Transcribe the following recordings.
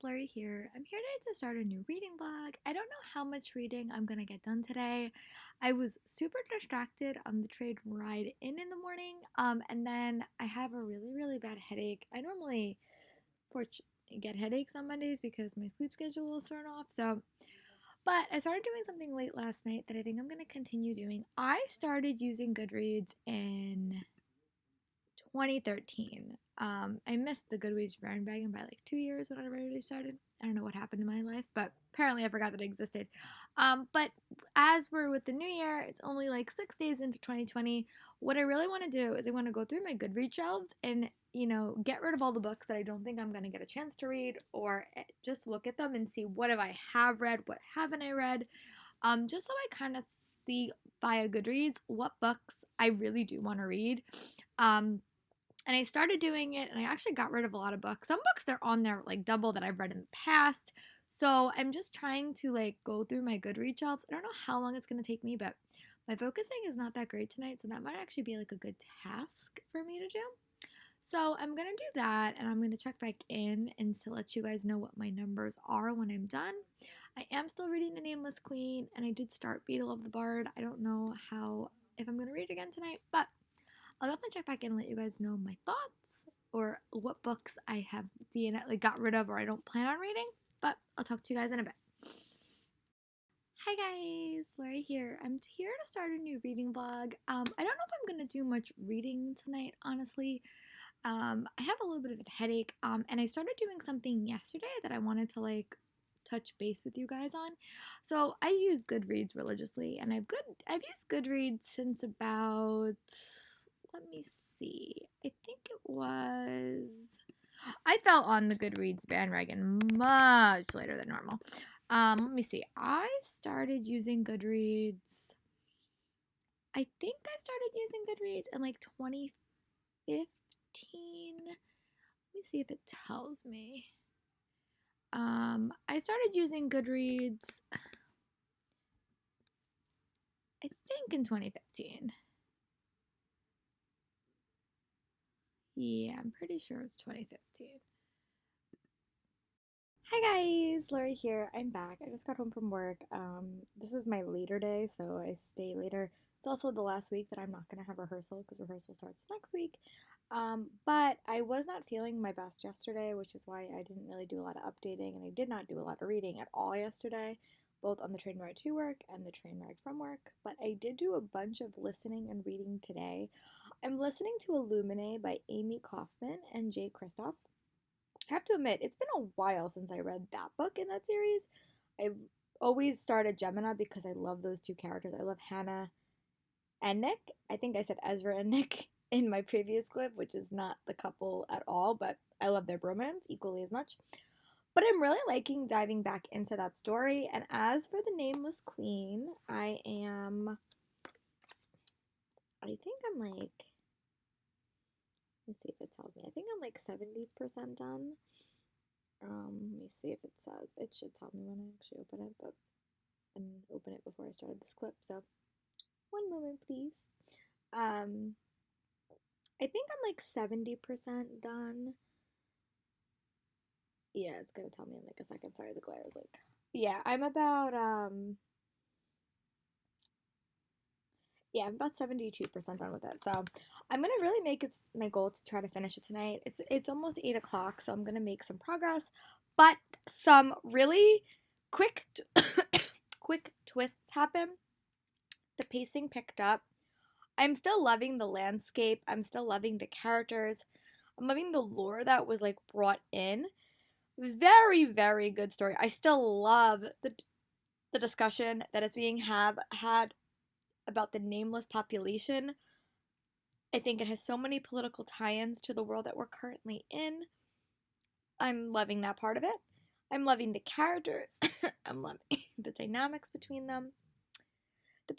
Lori here. I'm here today to start a new reading vlog. I don't know how much reading I'm gonna get done today. I was super distracted on the train ride in the morning, and then I have a really bad headache. I normally get headaches on Mondays because my sleep schedule is thrown off. But I started doing something late last night that I think I'm gonna continue doing. I started using Goodreads in 2013. I missed the Goodreads bandwagon by like 2 years when I really started. I don't know what happened in my life, but apparently I forgot that it existed. But as we're with the new year, it's only like 6 days into 2020. What I really want to do is I want to go through my Goodreads shelves and get rid of all the books that I don't think I'm going to get a chance to read, or just look at them and see what have read, what haven't I read, just so I kind of see via Goodreads what books I really do want to read. And I started doing it, and I actually got rid of a lot of books. Some books, they're on there like double that I've read in the past. So I'm just trying to like go through my Goodreads shelves. I don't know how long it's going to take me, but my focusing is not that great tonight, so that might actually be like a good task for me to do. So I'm going to do that, and I'm going to check back in and to let you guys know what my numbers are when I'm done. I am still reading The Nameless Queen, and I did start Beetle of the Bard. I don't know if I'm going to read it again tonight, but I'll definitely check back in and let you guys know my thoughts or what books I have got rid of or I don't plan on reading. But I'll talk to you guys in a bit. Hi guys, Lori here. I'm here to start a new reading vlog. I don't know if I'm gonna do much reading tonight, honestly. I have a little bit of a headache, and I started doing something yesterday that I wanted to like touch base with you guys on. So I use Goodreads religiously, and I've used Goodreads since about, let me see. I think it was, I fell on the Goodreads bandwagon much later than normal. Let me see. I started using Goodreads. I think I started using Goodreads in like 2015. Let me see if it tells me. I started using Goodreads, I think in 2015. Yeah, I'm pretty sure it's 2015. Hi guys, Lori here. I'm back. I just got home from work. This is my later day, so I stay later. It's also the last week that I'm not going to have rehearsal because rehearsal starts next week. But I was not feeling my best yesterday, which is why I didn't really do a lot of updating, and I did not do a lot of reading at all yesterday, both on the train ride to work and the train ride from work. But I did do a bunch of listening and reading today. I'm listening to Illuminae by Amy Kaufman and Jay Kristoff. I have to admit, it's been a while since I read that book in that series. I've always started Gemina because I love those two characters. I love Hannah and Nick. I think I said Ezra and Nick in my previous clip, which is not the couple at all, but I love their bromance equally as much. But I'm really liking diving back into that story. And as for The Nameless Queen, I think I'm like, let me see if it tells me. I think I'm like 70% done. Let me see if it says. It should tell me when I actually open it, but I didn't open it before I started this clip, so one moment, please. I think I'm like 70% done. Yeah, it's gonna tell me in like a second. Sorry, the glare is like. Yeah, I'm about 72% done with it. So I'm gonna really make it my goal to try to finish it tonight. It's almost 8 o'clock, so I'm gonna make some progress. But some really quick quick twists happen. The pacing picked up. I'm still loving the landscape. I'm still loving the characters. I'm loving the lore that was like brought in. Very good story. I still love the discussion that is being had about the nameless population. I think it has so many political tie-ins to the world that we're currently in. I'm loving that part of it. I'm loving the characters. I'm loving the dynamics between them. The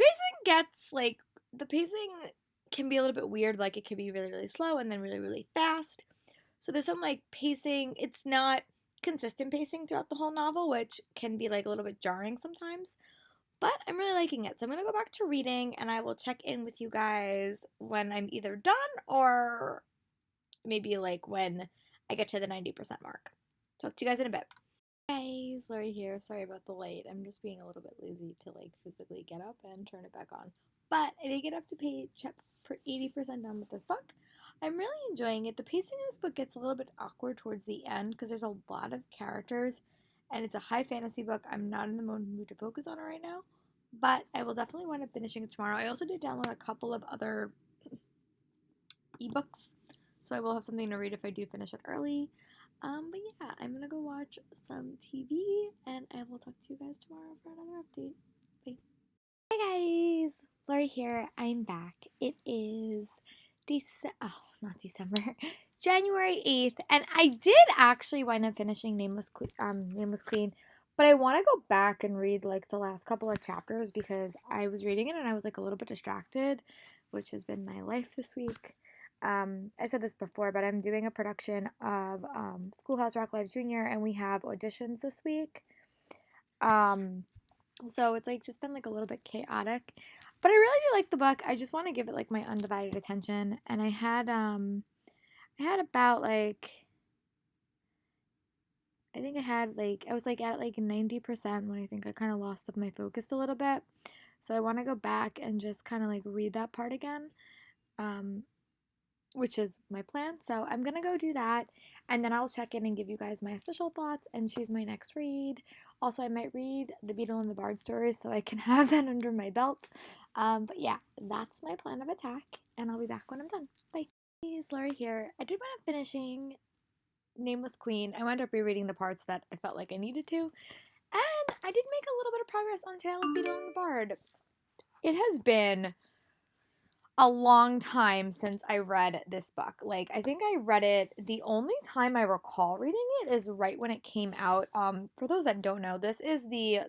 pacing can be a little bit weird. Like, it can be really slow and then really fast. So there's some like pacing. It's not consistent pacing throughout the whole novel, which can be like a little bit jarring sometimes. But I'm really liking it. So I'm going to go back to reading, and I will check in with you guys when I'm either done or maybe like when I get to the 90% mark. Talk to you guys in a bit. guys, Lori here. Sorry about the light. I'm just being a little bit lazy to like physically get up and turn it back on. But I did get up to page chapter 80% done with this book. I'm really enjoying it. The pacing of this book gets a little bit awkward towards the end because there's a lot of characters and it's a high fantasy book. I'm not in the mood to focus on it right now, but I will definitely wind up finishing it tomorrow. I also did download a couple of other ebooks, so I will have something to read if I do finish it early. But yeah, I'm gonna go watch some TV, and I will talk to you guys tomorrow for another update. Bye. Hi guys, Lori here. I'm back. It is not December, January 8th, and I did actually wind up finishing Nameless Queen, but I want to go back and read like the last couple of chapters because I was reading it and I was like a little bit distracted, which has been my life this week. I said this before, but I'm doing a production of Schoolhouse Rock Live Junior, and we have auditions this week. So it's like just been like a little bit chaotic, but I really do like the book. I just want to give it like my undivided attention, and I had about like I was like at like 90% when I think I kind of lost my focus a little bit. So I want to go back and just kind of like read that part again. Which is my plan. So I'm going to go do that, and then I'll check in and give you guys my official thoughts and choose my next read. Also, I might read the Beetle and the Bard stories so I can have that under my belt. But yeah, that's my plan of attack, and I'll be back when I'm done. Bye. Hey, it's Lori here. I did wind up finishing Nameless Queen. I wound up rereading the parts that I felt like I needed to, and I did make a little bit of progress on Tale of Beetle and the Bard. It has been a long time since I read this book. Like, I think I read it, the only time I recall reading it is right when it came out. For those that don't know, this is the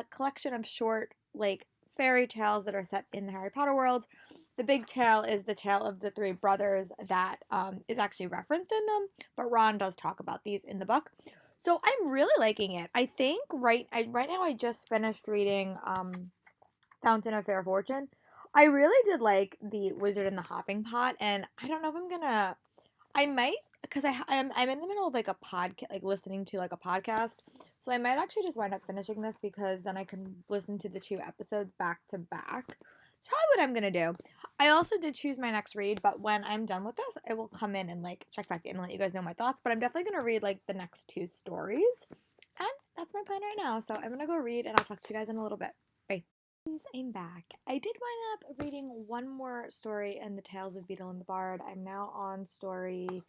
collection of short, like, fairy tales that are set in the Harry Potter world. The big tale is the tale of the three brothers that is actually referenced in them, but Ron does talk about these in the book. So I'm really liking it. I think right now I just finished reading Fountain of Fair Fortune. I really did like The Wizard and the Hopping Pot, and I don't know if I'm gonna. I might, because I'm in the middle of like a podcast, like listening to like a podcast, so I might actually just wind up finishing this because then I can listen to the 2 episodes back to back. It's probably what I'm gonna do. I also did choose my next read, but when I'm done with this, I will come in and like check back in and let you guys know my thoughts. But I'm definitely gonna read like the next 2 stories, and that's my plan right now. So I'm gonna go read, and I'll talk to you guys in a little bit. Bye. I'm back. I did wind up reading one more story in the Tales of Beetle and the Bard. I'm now on story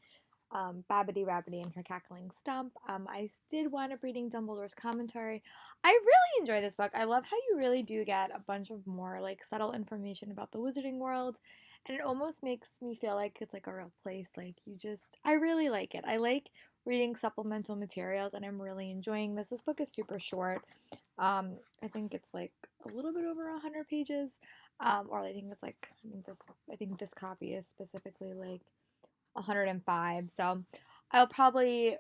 Babbity Rabbity and Her Cackling Stump. I did wind up reading Dumbledore's commentary. I really enjoy this book. I love how you really do get a bunch of more like subtle information about the wizarding world, and it almost makes me feel like it's like a real place. Like I really like it. I like reading supplemental materials, and I'm really enjoying this. This book is super short. I think it's like a little bit over 100 pages. Or I think it's like I think this copy is specifically like 105. So I'll probably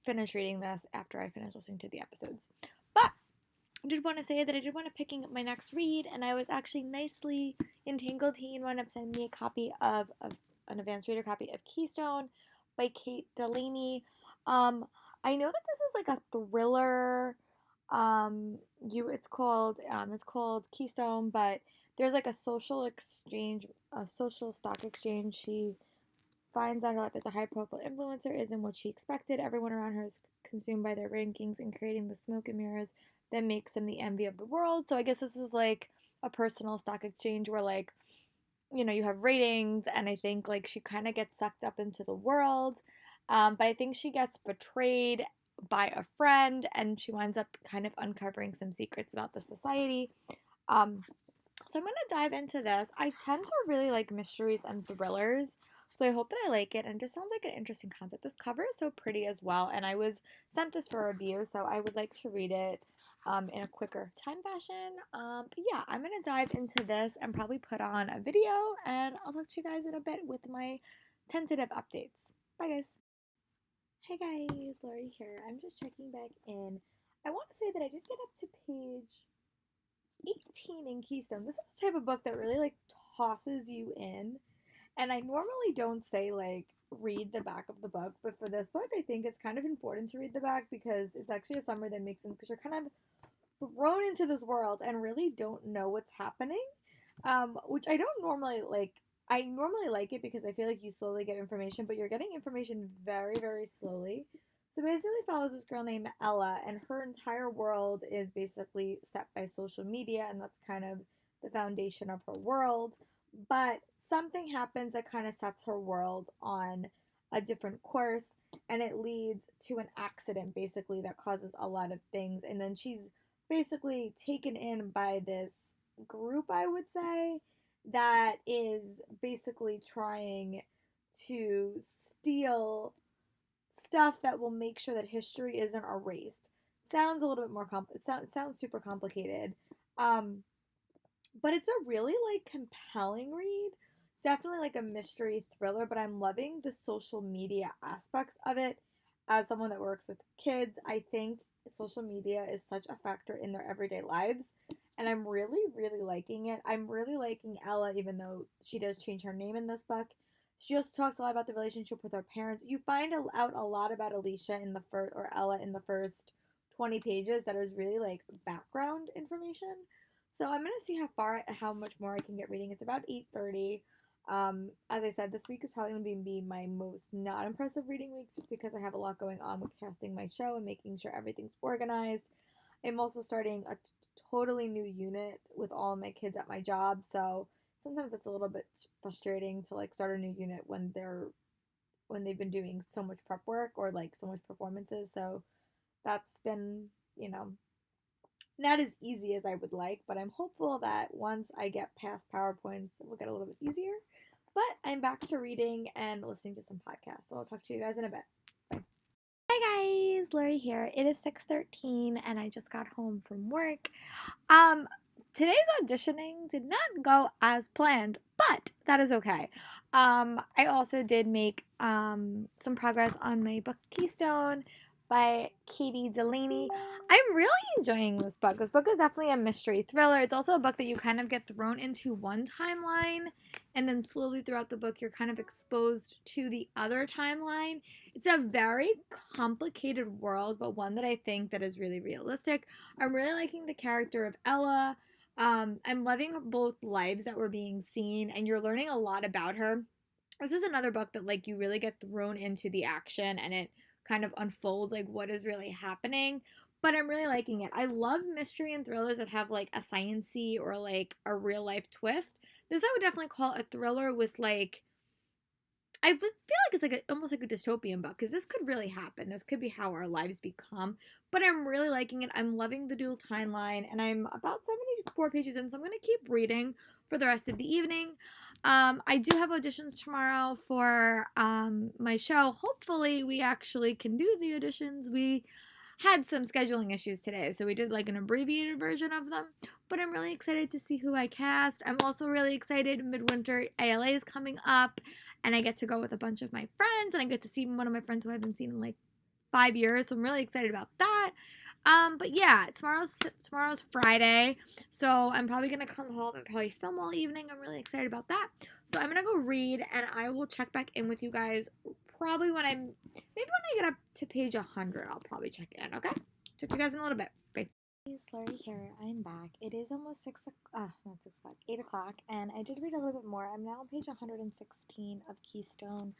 finish reading this after I finish listening to the episodes. But I did want to say that I did want to picking up my next read, and I was actually nicely entangled. He wound up sending me a copy of an advanced reader copy of Keystone by Kate Delaney. I know that this is like a thriller. It's called Keystone, but there's like a social stock exchange. She finds out her life as a high-profile influencer isn't what she expected. Everyone around her is consumed by their rankings and creating the smoke and mirrors that makes them the envy of the world. So I guess this is like a personal stock exchange where like, you have ratings, and I think like she kind of gets sucked up into the world. But I think she gets betrayed by a friend, and she winds up kind of uncovering some secrets about the society. So I'm going to dive into this. I tend to really like mysteries and thrillers, so I hope that I like it, and it just sounds like an interesting concept. This cover is so pretty as well, and I was sent this for review, so I would like to read it in a quicker time fashion. But yeah, I'm going to dive into this and probably put on a video, and I'll talk to you guys in a bit with my tentative updates. Bye, guys. Hey guys, Lori here. I'm just checking back in. I want to say that I did get up to page 18 in Keystone. This is the type of book that really like tosses you in. And I normally don't say like read the back of the book, but for this book, I think it's kind of important to read the back because it's actually a summary that makes sense because you're kind of thrown into this world and really don't know what's happening, which I don't normally like. I normally like it because I feel like you slowly get information, but you're getting information very, very slowly. So basically, follows this girl named Ella, and her entire world is basically set by social media, and that's kind of the foundation of her world. But something happens that kind of sets her world on a different course, and it leads to an accident basically that causes a lot of things. And then she's basically taken in by this group, I would say, that is basically trying to steal stuff that will make sure that history isn't erased. Sounds a little bit more it sounds super complicated. Um but it's a really like compelling read. It's definitely like a mystery thriller, but I'm loving the social media aspects of it. As someone that works with kids, I think social media is such a factor in their everyday lives, and I'm really, really liking it. I'm really liking Ella, even though she does change her name in this book. She also talks a lot about the relationship with her parents. You find out a lot about Alicia in the first, or Ella in the first 20 pages that is really like background information. So I'm gonna see how much more I can get reading. It's about 8:30. As I said, this week is probably gonna be my most not impressive reading week, just because I have a lot going on with casting my show and making sure everything's organized. I'm also starting a totally new unit with all of my kids at my job, so sometimes it's a little bit frustrating to like start a new unit when they've been doing so much prep work or like so much performances. So that's been, you know, not as easy as I would like, but I'm hopeful that once I get past PowerPoints, it will get a little bit easier. But I'm back to reading and listening to some podcasts. So I'll talk to you guys in a bit. Bye. Hi guys, Lori here. It is 6:13 and I just got home from work. Um Today's auditioning did not go as planned, but that is okay. I also did make some progress on my book Keystone by Katie Delaney. I'm really enjoying this book. This book is definitely a mystery thriller. It's also a book that you kind of get thrown into one timeline, and then slowly throughout the book, you're kind of exposed to the other timeline. It's a very complicated world, but one that I think that is really realistic. I'm really liking the character of Ella. I'm loving both lives that were being seen, and you're learning a lot about her. This is another book that like you really get thrown into the action, and it kind of unfolds like what is really happening. But I'm really liking it. I love mystery and thrillers that have like a science-y or like a real life twist. This I would definitely call a thriller with like I would feel like it's like almost like a dystopian book because this could really happen. This could be how our lives become. But I'm really liking it. I'm loving the dual timeline, and I'm about 74 pages in, so I'm going to keep reading for the rest of the evening. I do have auditions tomorrow for my show. Hopefully, we actually can do the auditions. We had some scheduling issues today, so we did like an abbreviated version of them. But I'm really excited to see who I cast. I'm also really excited. Midwinter ALA is coming up, and I get to go with a bunch of my friends, and I get to see one of my friends who I haven't seen in like 5 years. So I'm really excited about that. But yeah, tomorrow's Friday, so I'm probably gonna come home and probably film all evening. I'm really excited about that. So I'm gonna go read, and I will check back in with you guys probably when maybe when I get up to page 100, I'll probably check in. Okay, talk to you guys in a little bit. Bye. It's Lori here. I'm back. It is almost 8 o'clock, and I did read a little bit more. I'm now on page 116 of Keystone.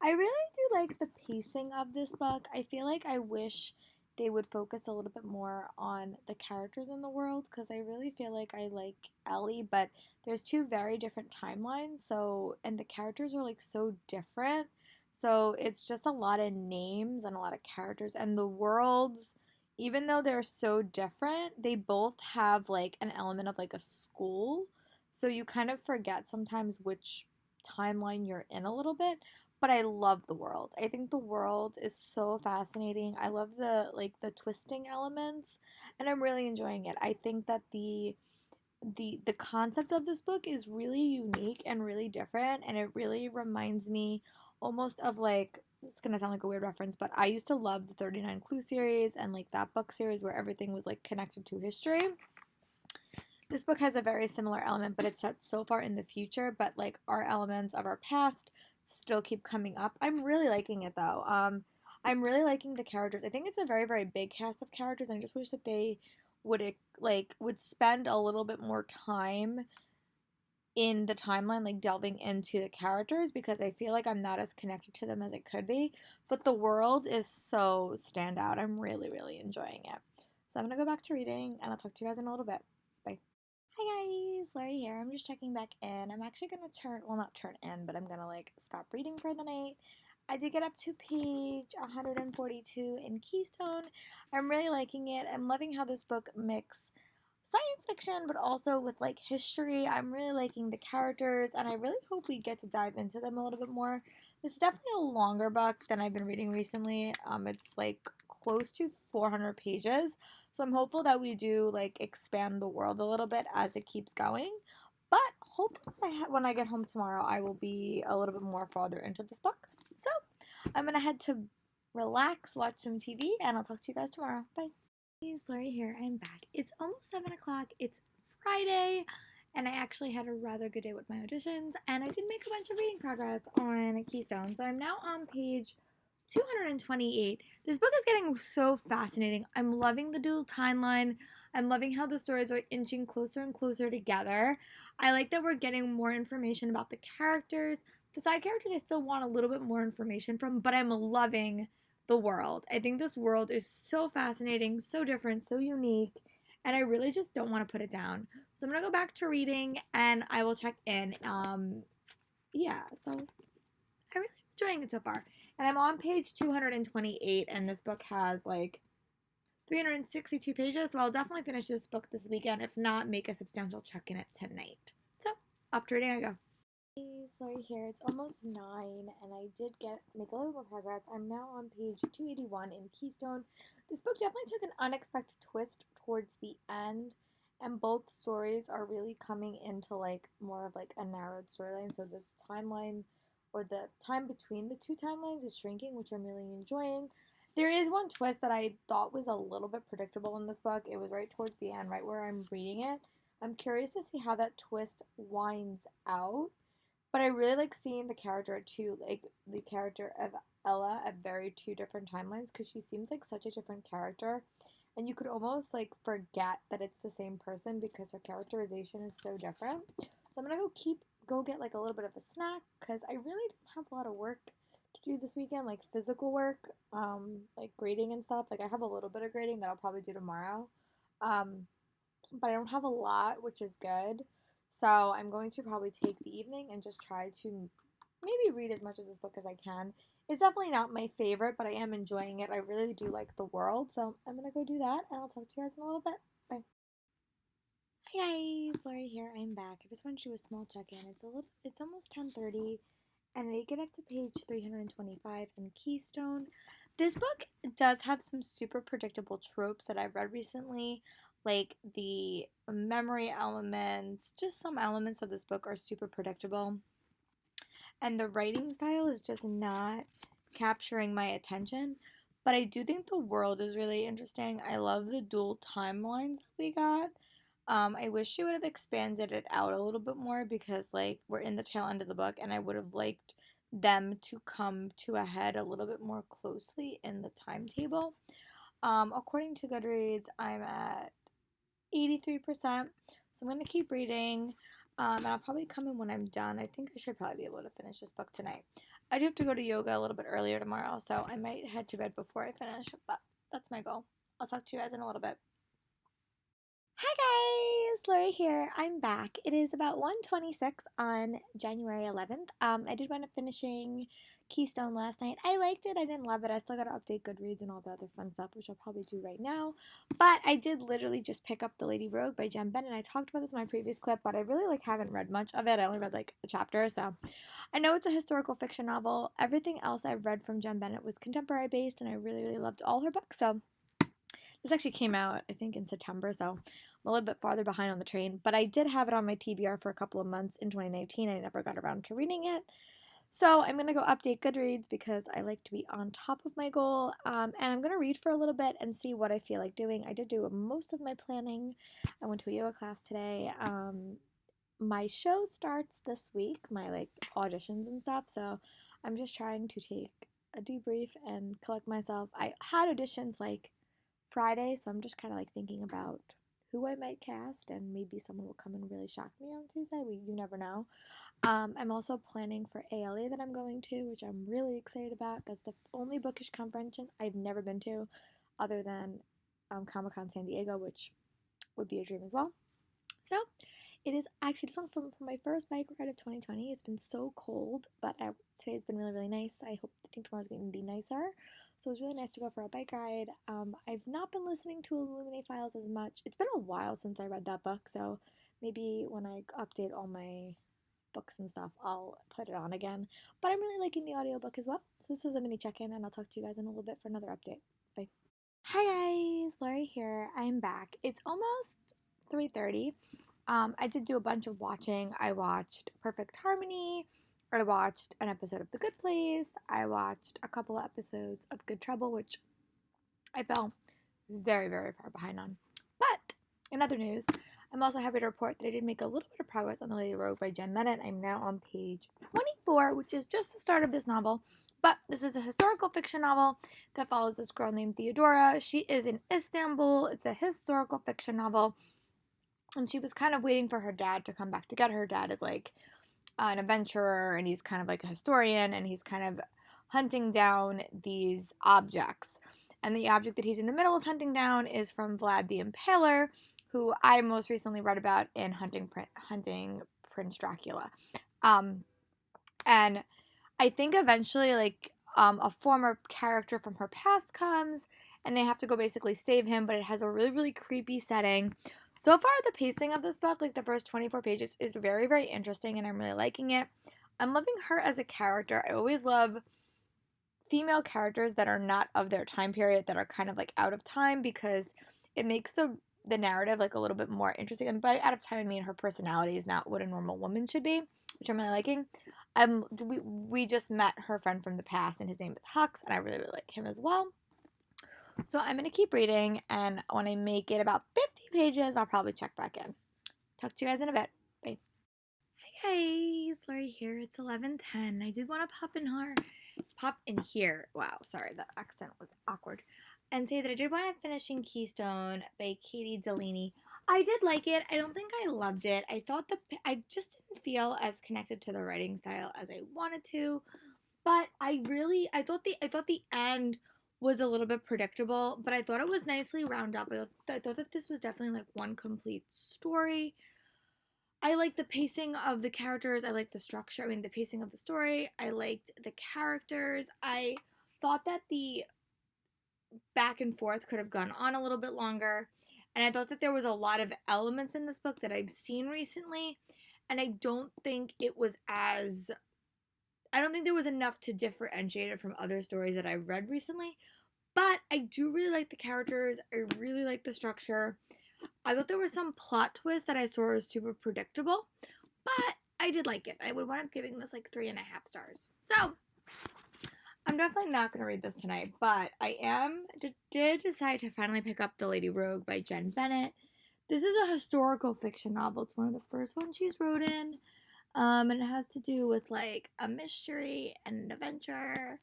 I really do like the pacing of this book. I feel like I wish they would focus a little bit more on the characters in the world because I really feel like I like Ellie, but there's two very different timelines. So, and the characters are like so different. So, it's just a lot of names and a lot of characters, and the worlds, even though they're so different, they both have like an element of like a school. So, you kind of forget sometimes which timeline you're in a little bit, but I love the world. I think the world is so fascinating. I love the twisting elements, and I'm really enjoying it. I think that the concept of this book is really unique and really different, and it really reminds me almost of like, it's gonna sound like a weird reference, but I used to love the 39 Clue series and like that book series where everything was like connected to history. This book has a very similar element, but it's set so far in the future, but like our elements of our past still keep coming up. I'm really liking it though. I'm really liking the characters. I think it's a very, very big cast of characters, and I just wish that they would spend a little bit more time in the timeline, like delving into the characters, because I feel like I'm not as connected to them as it could be. But the world is so standout. I'm really, really enjoying it. So I'm gonna go back to reading, and I'll talk to you guys in a little bit. Bye. Hi guys, Lori here. I'm just checking back in. I'm actually gonna not turn in, but I'm gonna like stop reading for the night. I did get up to page 142 in Keystone. I'm really liking it. I'm loving how this book mixes science fiction, but also with like history. I'm really liking the characters, and I really hope we get to dive into them a little bit more. This is definitely a longer book than I've been reading recently. It's like close to 400 pages, so I'm hopeful that we do like expand the world a little bit as it keeps going. But hopefully, when I get home tomorrow, I will be a little bit more farther into this book. So I'm gonna head to relax, watch some TV, and I'll talk to you guys tomorrow. Bye. Hey, it's Lori here. I'm back. It's almost 7 o'clock. It's Friday, and I actually had a rather good day with my auditions, and I did make a bunch of reading progress on Keystone. So I'm now on page 228. This book is getting so fascinating. I'm loving the dual timeline. I'm loving how the stories are inching closer and closer together. I like that we're getting more information about the characters. The side characters I still want a little bit more information from, but I'm loving the world. I think this world is so fascinating, so different, so unique, and I really just don't want to put it down. So I'm gonna go back to reading, and I will check in. Yeah, so I'm really enjoying it so far. And I'm on page 228, and this book has like 362 pages, so I'll definitely finish this book this weekend. If not, make a substantial check in it tonight. So, off to reading I go. Hey, Lori here. It's almost 9, and I did make a little more progress. I'm now on page 281 in Keystone. This book definitely took an unexpected twist towards the end, and both stories are really coming into like more of like a narrowed storyline. So the timeline, or the time between the two timelines, is shrinking, which I'm really enjoying. There is one twist that I thought was a little bit predictable in this book. It was right towards the end, right where I'm reading it. I'm curious to see how that twist winds out. But I really like seeing the character too, like the character of Ella at very two different timelines, because she seems like such a different character, and you could almost like forget that it's the same person because her characterization is so different. So I'm gonna go get like a little bit of a snack, because I really don't have a lot of work to do this weekend, like physical work, like grading and stuff. Like I have a little bit of grading that I'll probably do tomorrow, um, but I don't have a lot, which is good. So I'm going to probably take the evening and just try to maybe read as much of this book as I can. It's definitely not my favorite, but I am enjoying it. I really do like the world, so I'm gonna go do that, and I'll talk to you guys in a little bit. Bye. Hi guys, Lori here. I'm back. I just wanted to do a small check-in. It's almost 10:30, and I get up to page 325 in Keystone. This book does have some super predictable tropes that I've read recently, like the memory elements. Just some elements of this book are super predictable, and the writing style is just not capturing my attention. But I do think the world is really interesting. I love the dual timelines that we got. I wish she would have expanded it out a little bit more, because like we're in the tail end of the book, and I would have liked them to come to a head a little bit more closely in the timetable. According to Goodreads, I'm at 83%, so I'm gonna keep reading. And I'll probably come in when I'm done. I think I should probably be able to finish this book tonight. I do have to go to yoga a little bit earlier tomorrow, so I might head to bed before I finish, but that's my goal. I'll talk to you guys in a little bit. Hi guys, Lori here. I'm back. It is about 1:26 on January 11th. I did wind up finishing Keystone last night. I liked it. I didn't love it. I still got to update Goodreads and all the other fun stuff, which I'll probably do right now. But I did literally just pick up The Lady Rogue by Jem Bennett. I talked about this in my previous clip, but I really haven't read much of it. I only read like a chapter, so I know it's a historical fiction novel. Everything else I've read from Jem Bennett was contemporary based, and I really loved all her books. So this actually came out, I think, in September, so I'm a little bit farther behind on the train. But I did have it on my TBR for a couple of months in 2019. I never got around to reading it. So I'm going to go update Goodreads, because I like to be on top of my goal. And I'm going to read for a little bit and see what I feel like doing. I did do most of my planning. I went to a yoga class today. My show starts this week, my like auditions and stuff. So I'm just trying to take a debrief and collect myself. I had auditions like Friday, so I'm just kind of like thinking about who I might cast, and maybe someone will come and really shock me on Tuesday. You never know. I'm also planning for ALA that I'm going to, which I'm really excited about. That's the only bookish convention I've never been to, other than Comic Con San Diego, which would be a dream as well. So it is actually just for my first bike ride of 2020. It's been so cold, but today's been really, really nice. I think tomorrow's going to be nicer. So it was really nice to go for a bike ride. I've not been listening to Illuminate Files as much. It's been a while since I read that book, so maybe when I update all my books and stuff, I'll put it on again. But I'm really liking the audiobook as well. So this was a mini check-in, and I'll talk to you guys in a little bit for another update. Bye. Hi guys, Lori here. I'm back. It's almost 3:30. I did do a bunch of watching. I watched Perfect Harmony. I watched an episode of The Good Place. I watched a couple of episodes of Good Trouble, which I fell very, very far behind on. But in other news, I'm also happy to report that I did make a little bit of progress on The Lady Rogue by Jen Bennett. I'm now on page 24, which is just the start of this novel. But this is a historical fiction novel that follows this girl named Theodora. She is in Istanbul. It's a historical fiction novel. And she was kind of waiting for her dad to come back to get her. Her dad is like an adventurer, and he's kind of like a historian, and he's kind of hunting down these objects. And the object that he's in the middle of hunting down is from Vlad the Impaler, who I most recently read about in Hunting Prince Dracula. And I think eventually, like, a former character from her past comes, and they have to go basically save him, but it has a really, really creepy setting. So far, the pacing of this book, like the first 24 pages, is very, very interesting, and I'm really liking it. I'm loving her as a character. I always love female characters that are not of their time period, that are kind of like out of time, because it makes the narrative like a little bit more interesting. And by out of time, I mean her personality is not what a normal woman should be, which I'm really liking. We just met her friend from the past, and his name is Hux, and I really, really like him as well. So I'm going to keep reading, and when I make it about 50 pages, I'll probably check back in. Talk to you guys in a bit. Bye. Hi guys, Lori here. It's 11:10. I did want to pop in here. Wow, sorry, the accent was awkward. And say that I did want to finishing Keystone by Katie Delaney. I did like it. I don't think I loved it. I just didn't feel as connected to the writing style as I wanted to. But I thought the end was a little bit predictable, but I thought it was nicely rounded up. I thought that this was definitely like one complete story. I liked the pacing of the characters. I liked the structure. The pacing of the story. I liked the characters. I thought that the back and forth could have gone on a little bit longer. And I thought that there was a lot of elements in this book that I've seen recently. And I don't think there was enough to differentiate it from other stories that I've read recently. But I do really like the characters. I really like the structure. I thought there was some plot twist that I saw was super predictable, but I did like it. I would wind up giving this like 3.5 stars. So I'm definitely not going to read this tonight, but I did decide to finally pick up The Lady Rogue by Jen Bennett. This is a historical fiction novel. It's one of the first ones she's wrote in. And it has to do with like a mystery and an adventure.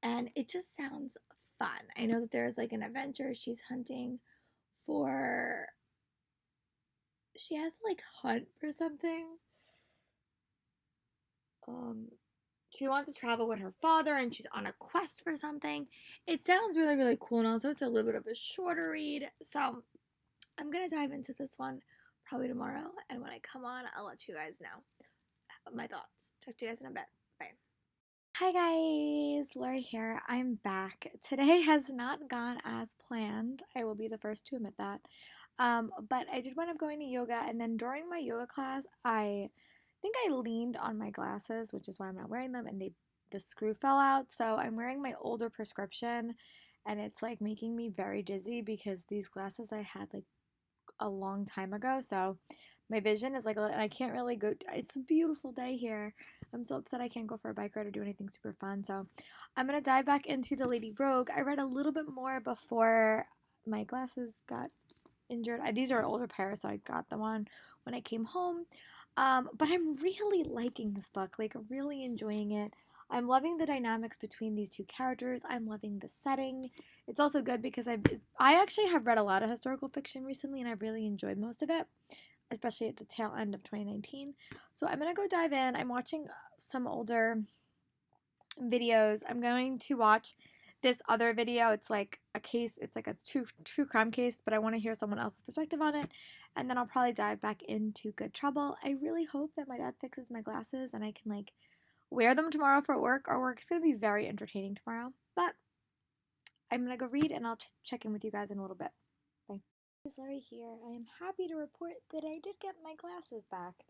And it just sounds fun. I know that there's like an adventure. She has to like hunt for something. She wants to travel with her father, and she's on a quest for something. It sounds really, really cool, and also it's a little bit of a shorter read. So I'm gonna dive into this one probably tomorrow, and when I come on, I'll let you guys know my thoughts. Talk to you guys in a bit. Bye. Hi guys, Lori here. I'm back. Today has not gone as planned. I will be the first to admit that. But I did wind up going to yoga, and then during my yoga class, I think I leaned on my glasses, which is why I'm not wearing them, and the screw fell out. So I'm wearing my older prescription, and it's like making me very dizzy because these glasses I had like a long time ago. So my vision is like, I can't really go. It's a beautiful day here. I'm so upset I can't go for a bike ride or do anything super fun. So I'm going to dive back into The Lady Rogue. I read a little bit more before my glasses got injured. These are older pairs, so I got them on when I came home. But I'm really liking this book, like really enjoying it. I'm loving the dynamics between these two characters. I'm loving the setting. It's also good because I actually have read a lot of historical fiction recently and I've really enjoyed most of it, especially at the tail end of 2019. So I'm going to go dive in. I'm watching some older videos. I'm going to watch this other video. It's like a case, it's like a true crime case, but I want to hear someone else's perspective on it. And then I'll probably dive back into Good Trouble. I really hope that my dad fixes my glasses and I can like wear them tomorrow for work. Our work's going to be very entertaining tomorrow. But I'm going to go read and I'll check in with you guys in a little bit. Bye. It's Laurie here. I am happy to report that I did get my glasses back.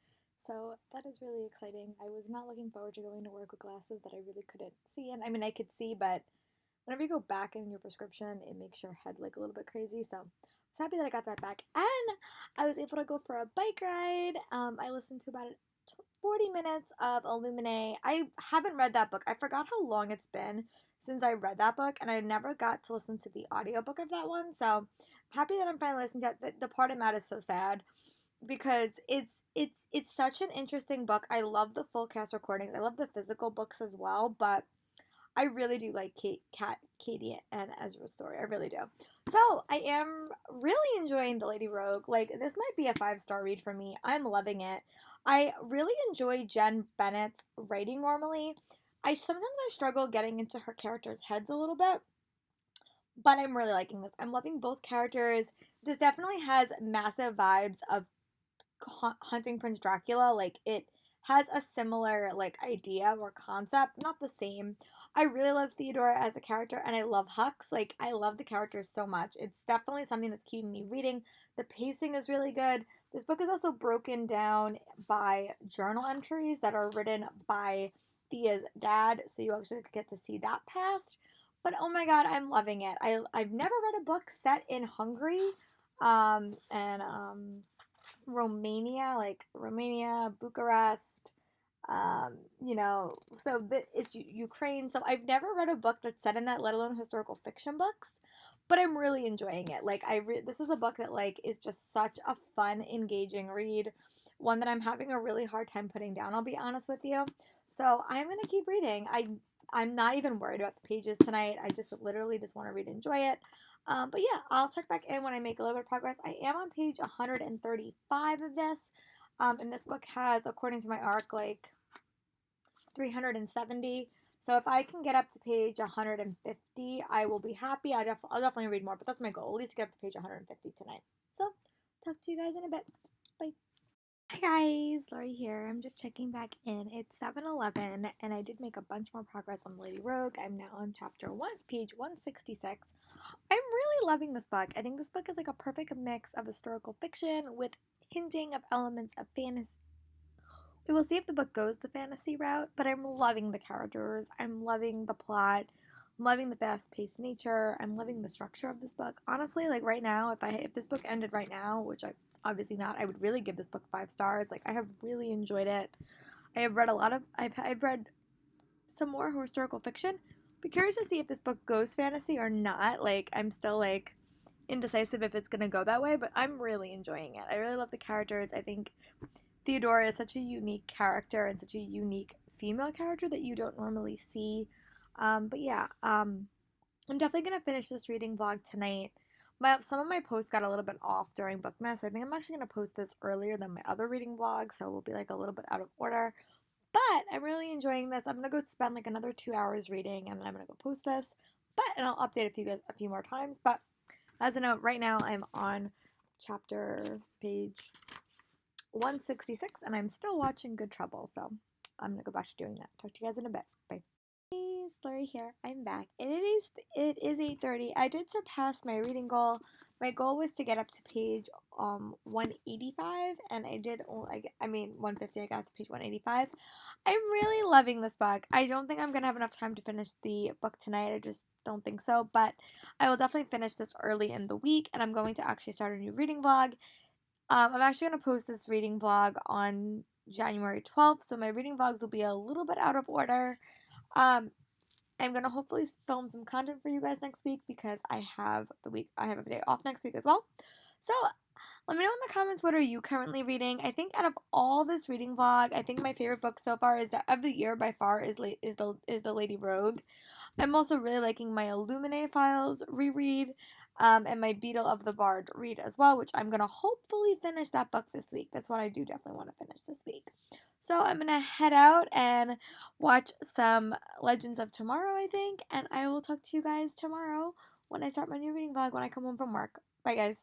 So that is really exciting. I was not looking forward to going to work with glasses that I really couldn't see in. I mean, I could see, but whenever you go back in your prescription, it makes your head like a little bit crazy. So I was happy that I got that back. And I was able to go for a bike ride. I listened to about 40 minutes of Illuminae. I haven't read that book. I forgot how long it's been since I read that book, and I never got to listen to the audiobook of that one. So I'm happy that I'm finally listening to it. The part of Matt is so sad because it's such an interesting book. I love the full cast recordings. I love the physical books as well, but I really do like Katie and Ezra's story. I really do. So I am really enjoying The Lady Rogue. Like, this might be a 5-star read for me. I'm loving it. I really enjoy Jen Bennett's writing normally. Sometimes I struggle getting into her characters' heads a little bit, but I'm really liking this. I'm loving both characters. This definitely has massive vibes of Hunting Prince Dracula. Like, it has a similar like idea or concept, not the same. I really love Theodora as a character and I love Hux. Like, I love the characters so much. It's definitely something that's keeping me reading. The pacing is really good. This book is also broken down by journal entries that are written by Thea's dad, so you actually get to see that past. But oh my god, I'm loving it. I've never read a book set in Hungary, and Romania, like Romania, Bucharest, so it's Ukraine. So I've never read a book that's set in that, let alone historical fiction books. But I'm really enjoying it. Like, this is a book that like is just such a fun, engaging read. One that I'm having a really hard time putting down. I'll be honest with you. So I'm gonna keep reading. I'm not even worried about the pages tonight. I just literally just want to read and enjoy it. But yeah, I'll check back in when I make a little bit of progress. I am on page 135 of this. And this book has, according to my arc, like 370. So if I can get up to page 150, I will be happy. I'll definitely read more, but that's my goal. At least get up to page 150 tonight. So, talk to you guys in a bit. Bye. Hi guys, Laurie here. I'm just checking back in. It's 7:11 and I did make a bunch more progress on Lady Rogue. I'm now on chapter 1, page 166. I'm really loving this book. I think this book is like a perfect mix of historical fiction with hinting of elements of fantasy. We will see if the book goes the fantasy route, but I'm loving the characters. I'm loving the plot. I'm loving the fast-paced nature. I'm loving the structure of this book. Honestly, like right now, if this book ended right now, which I obviously not, I would really give this book 5 stars. Like, I have really enjoyed it. I have read I've read some more historical fiction. Be curious to see if this book goes fantasy or not. Like, I'm still like indecisive if it's gonna go that way, but I'm really enjoying it. I really love the characters. I think Theodora is such a unique character and such a unique female character that you don't normally see. But yeah, I'm definitely gonna finish this reading vlog tonight. Some of my posts got a little bit off during Bookmas. I think I'm actually gonna post this earlier than my other reading vlog, so we'll be like a little bit out of order. But I'm really enjoying this. I'm gonna go spend like another 2 hours reading, and then I'm gonna go post this. And I'll update you guys a few more times. But as a note, right now I'm on chapter page 166, and I'm still watching Good Trouble, so I'm gonna go back to doing that. Talk to you guys in a bit. Bye. Hey, Laurie here. I'm back. It is 8:30. I did surpass my reading goal. My goal was to get up to page 185, and I did. 150. I got to page 185. I'm really loving this book. I don't think I'm gonna have enough time to finish the book tonight. I just don't think so, but I will definitely finish this early in the week, and I'm going to actually start a new reading vlog. I'm actually going to post this reading vlog on January 12th, so my reading vlogs will be a little bit out of order. I'm going to hopefully film some content for you guys next week because I have a day off next week as well. So Let me know in the comments, what are you currently reading? I think out of all this reading vlog, I think my favorite book so far is that of the year by far is the Lady Rogue. I'm also really liking my Illuminae Files reread, and my Beetle of the Bard read as well, which I'm gonna hopefully finish that book this week. That's what I do definitely want to finish this week. So I'm gonna head out and watch some Legends of Tomorrow, I think, and I will talk to you guys tomorrow when I start my new reading vlog when I come home from work. Bye, guys.